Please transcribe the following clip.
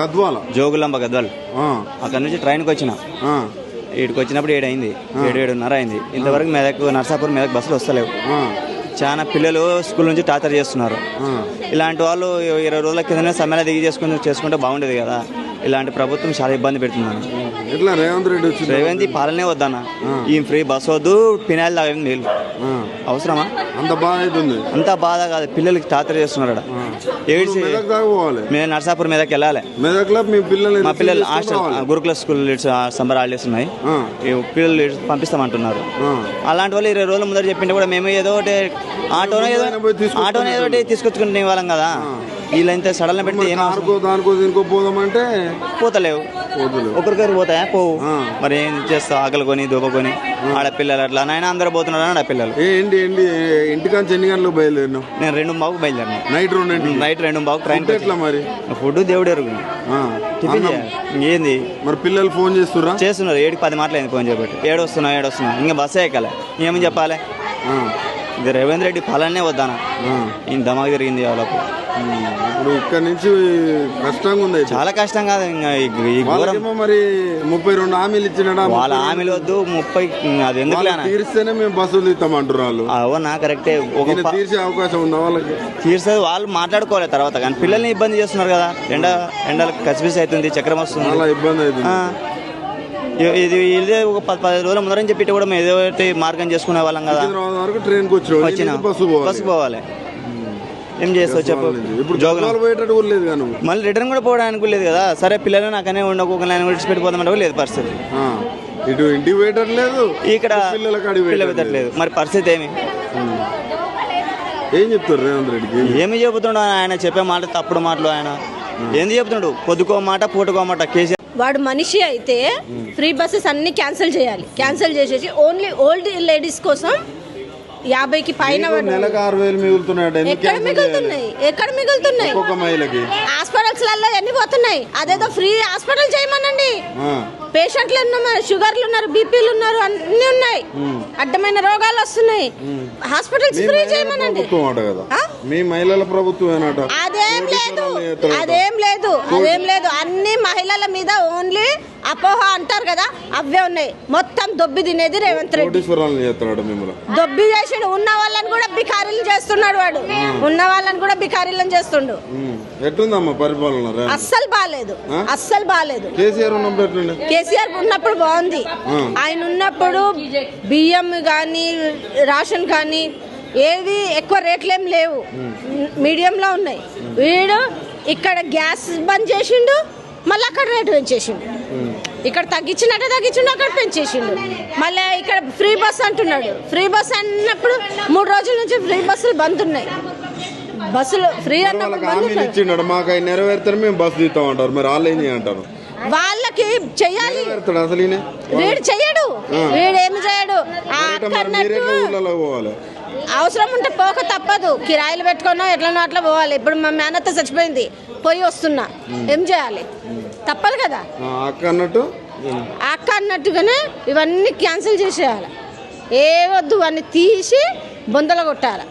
గద్వాల జోగులాంబ గద్వాల్ అక్కడ నుంచి ట్రైన్కి వచ్చిన ఇక్కడికి వచ్చినప్పుడు 7 అయింది 7:30 అయింది. ఇంతవరకు మెదక్ నర్సాపూర్ మెదక్ బస్సులు వస్తలేవు. చాలా పిల్లలు స్కూల్ నుంచి టార్చర్ చేస్తున్నారు. ఇలాంటి వాళ్ళు 20 రోజుల కిందనే సమ్మెలో దిగి చేసుకుంటే బాగుండేది కదా. ఇలాంటి ప్రభుత్వం చాలా ఇబ్బంది పెడుతున్నాను. ఎట్లా రేవంత్ రెడ్డి వచ్చి రేవంత్ పాలనే వద్దన్న. ఈ ఫ్రీ బస్ వద్దు, పినాయిల్ తాగేది నీళ్ళు అవసరమా? అంత బాధ అవుతుంది. అంత బాధ కాదు, పిల్లలకి టార్చర్ చేస్తున్నాడు. ఏడ్చి మేము నర్సాపూర్ మీదకి వెళ్ళాలి. మా పిల్లలు హాస్టల్ గురుకుల స్కూల్ సమ్మర్ హాలిడేస్ ఉన్నాయి, పిల్లలు పంపిస్తామంటున్నారు. అలాంటి వాళ్ళు 20 రోజుల ముందర చెప్పింటే కూడా మేము ఏదో ఒకటి ఆటోనే ఏదో ఒకటి తీసుకొచ్చుకునే వాళ్ళం కదా. వీళ్ళంతా సడన్ పెడితే పోదామంటే పోతలేవు. ఒకరికొకరు పోతాయా? పోవు. మరి ఏం చేస్తావు? ఆకలికొని దూపకొని ఆడపిల్లలు అట్లా నాయన అందరూ పోతున్నారు. ఆడపిల్లలు ఇంటికాంచి ఎన్ని గంటలకు బయలుదేరినావు? నేను 2:15 బయలుదేరినా. Night 2:15 train. ఎట్లా మరి ఫుడ్ దేవుడు ఎరుగు. టిఫిన్ ఏంది మరి పిల్లలు ఫోన్ చేస్తున్నారు 7:10 మాటలు ఫోన్ చేయబట్టి ఏడొస్తున్నా ఇంకా బస్సే ఎక్కాలి. ఏమని చెప్పాలి? ఇది రేవంత్ రెడ్డి పాలనే వద్దానా? ఈయన దమాగా జరిగింది వాళ్ళకు. ఇప్పుడు ఇక్కడ నుంచి కష్టంగా ఉంది. చాలా కష్టం కాదు. మరి 32 హామీలు ఇచ్చిన వాళ్ళ హామీలు వద్దు. 30 అది ఎందుకు తీరిస్తేనే మేము బస్సులు తీస్తామంటారు వాళ్ళు. అవునా? కరెక్టే. తీర్చే అవకాశం ఉందా వాళ్ళకి? తీర్చేది వాళ్ళు మాట్లాడుకోవాలి తర్వాత. కానీ పిల్లల్ని ఇబ్బంది చేస్తున్నారు కదా. ఎండలకు కసిపిసి అవుతుంది, చక్రం వస్తుంది, చాలా ఇబ్బంది అవుతుంది. ఇది ఇదే ఒక 10 రోజుల ముందరని చెప్పి కూడా మేము ఏదో ఒకటి మార్గం చేసుకునే వాళ్ళం కదా. ట్రైన్కి వచ్చిన బస్సు పోవాలి. ఏం చేస్తావు చెప్పు? మళ్ళీ రిటర్న్ కూడా పోవడానికి లేదు కదా. సరే పిల్లలు నాకనే ఉండకోకుండా విడిచిపెట్టిపోదామంటే లేదు పరిస్థితి. ఇటు ఇంటికి వేయటం లేదు, ఇక్కడ పిల్లలు పెట్టలేదు. మరి పరిస్థితి ఏం చెప్తారు రేవంత్ రెడ్డికి? ఏమి చెబుతుండ ఆయన చెప్పే మాట తప్పుడు మాటలు. ఆయన ఏంది చెప్తున్నాడు? పొద్దుకో మాట పూటకో మాట. కేసీఆర్ వాడు మనిషి అయితే ఫ్రీ బస్సెస్ అన్ని క్యాన్సిల్ చేయాలి. క్యాన్సిల్ చేసేసి ఓన్లీ ఓల్డ్ లేడీస్ కోసం 50కి పైన నెలకు 6,000 మిగులుతున్నాయి. ఎక్కడ మిగులుతున్నాయి? హాస్పిటల్స్లలో ఎన్ని పోతున్నాయి? అదేదో ఫ్రీ హాస్పిటల్ చేయమనండి. పేషెంట్లు ఉన్నారు, షుగర్లు ఉన్నారు, బీపీలు ఉన్నారు, అన్ని ఉన్నాయి. అడ్డమైన రోగాలు వస్తున్నాయి. హాస్పిటల్స్ ఫ్రీ చేయమనండి. మీ మహిళల ప్రభుత్వం అదేం లేదు. అన్ని మహిళల మీద ఓన్లీ అపోహ అంటారు కదా, అవే ఉన్నాయి. మొత్తం దొబ్బి తినేది రేవంత్ రెడ్డి. దొబ్బి చేసిండు. ఉన్న వాళ్ళని కూడా బికారీలు చేస్తున్నాడు వాడు. ఉన్న వాళ్ళని కూడా బికారీలను చేస్తుండు. ఎట్లుందమ్మా పరిపాలన? అస్సలు బాలేదు. కేసీఆర్ ఉన్నప్పుడు బాగుంది. ఆయన ఉన్నప్పుడు బియ్యం కానీ రేషన్ కానీ ఏవి ఎక్కువ రేట్లేం లేవు, మీడియంలో ఉన్నాయి. వీడు ఇక్కడ గ్యాస్ బంద్ చేసిండు, మళ్ళీ అక్కడ రేటు పెంచేసిండు. ఇక్కడ తగ్గించిండు, అక్కడ పెంచేసిండు. మళ్ళీ ఇక్కడ ఫ్రీ బస్ అంటున్నాడు. ఫ్రీ బస్ అన్నప్పుడు 3 రోజుల నుంచి ఫ్రీ బస్సులు బంద్ ఉన్నాయి. బస్సులు ఫ్రీ అన్నప్పుడు మాకు నెరవేర్తారు, మేము బస్సు తీస్తామంటారు. మరి వాళ్ళు ఏం చేయంటారు? వాళ్ళకి చెయ్యాలి. అసలు వీడు చెయ్యడు. వీడేమి చేయడు. అవసరం ఉంటే పోక తప్పదు. కిరాయిలు పెట్టుకున్నా ఎట్లనో అట్లా పోవాలి. ఇప్పుడు మా మేనత్త చచ్చిపోయింది, పోయి వస్తున్నా. ఏం చేయాలి? తప్పదు కదా. అక్క అన్నట్టుగానే ఇవన్నీ క్యాన్సిల్ చేసేయాలి. ఏ వద్దు అన్ని తీసి బొందలు కొట్టాలి.